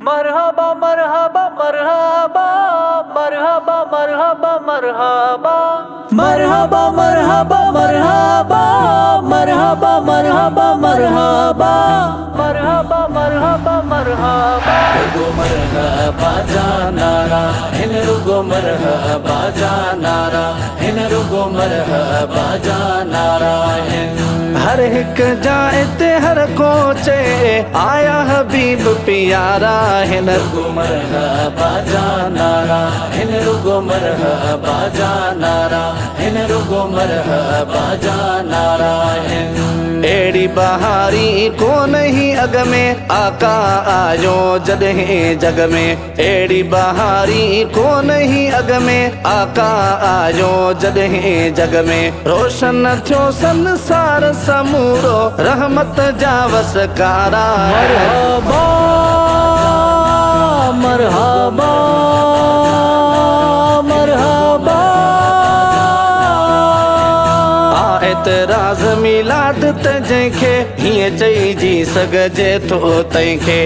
मरहबा मरहबा मरहबा मरहबा मरहबा मरहबा मरहबा मरहबा मरहबा मरहबा मरहबा मरहबा मरहबा मरहबा मरहबा रुगो मरहबा जानारा हिन रुगो मरहबा जानारा हिन रुगो मरहबा जानारा हर हिक जाए ते हर कोचे आया हबीब प्यारा हिन रुगो मरहबा जानारा हिन रुगो मरहबा जानारा हिन रुगो मरहबा जानारा एड़ी बहारी को नहीं अग में आका आयो जॾहिं जग में एड़ी बहारी को नहीं अग में आका आयो जॾहिं जग में रोशन थियो संसार समूरो रहमत जा वसकारा मरहबा मरहबा मरहबा एतराज़ मिलाद त जंहिंखे हीअं चइजी सघिजे थो तंहिंखे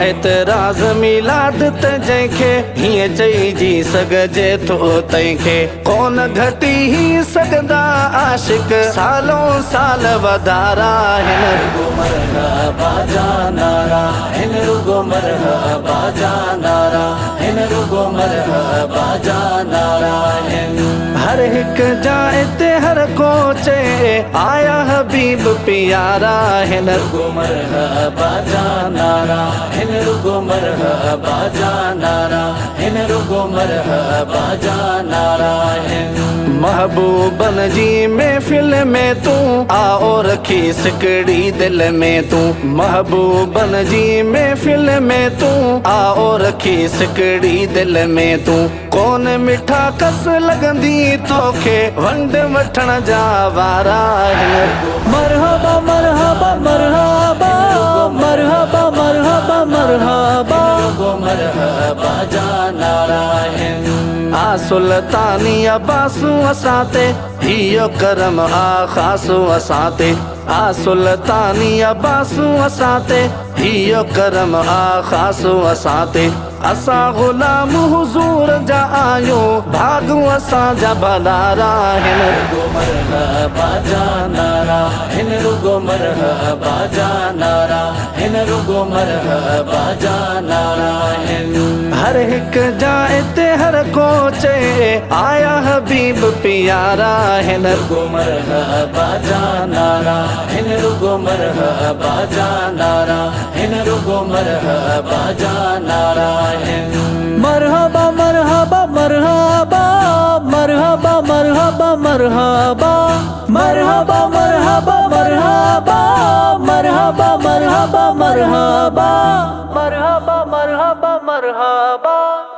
एतराज़ मिलाद त जंहिंखे हीअं चइजी सघिजे थो तंहिंखे कोन घटी ही सघंदा आशिक सालों साल वधारा हिन रुगो मरहबा जानारा हिन रुगो मरहबा जानारा हिन रुगो मरहबा जानारा हर हिक जाए ते हर कोचे आया हबीब प्यारा हिन रुगो मरहबा जानारा हिन रुगो मरहबा जानारा हिन रुगो मरहबा जानारा महबूबन जी महफिल में तू आओ रखी सिकड़ी दिल में तू महबूबन जी महफिल में तू आओ रखी सिकड़ी दिल में तू कौन मिठा कस लगंदी तोखे वंड वठण जा वारा मरहबा मरहबा मरहबा मरहबा मरहबा मरहबा मरहबा जानारा आ सुल्तानी अब्बासु असाते हियो करम आ खासु असाते आ सुल्तानी अब्बासु असाते हियो करम आ खासु असाते असा गुलाम हुजूर जा आयो भागु असा जा भलारा हिन रुगो मरहबा जानारा हिन रुगो मरहबा जानारा हिन रुगो मरहबा जानारा हर हिक जाए ते हर कोचे आया हबीब प्यारा हिन रुगो मरहबा जानारा हिन रुगो मरहबा जानारा हिन रुगो मरहबा जानारा मरहबा मरहबा मरहबा मरहबा मरहबा मरहबा मरहबा मरहबा मरहबा मरहबा मरहबा मरहबा मरहबा मरहबा मरहबा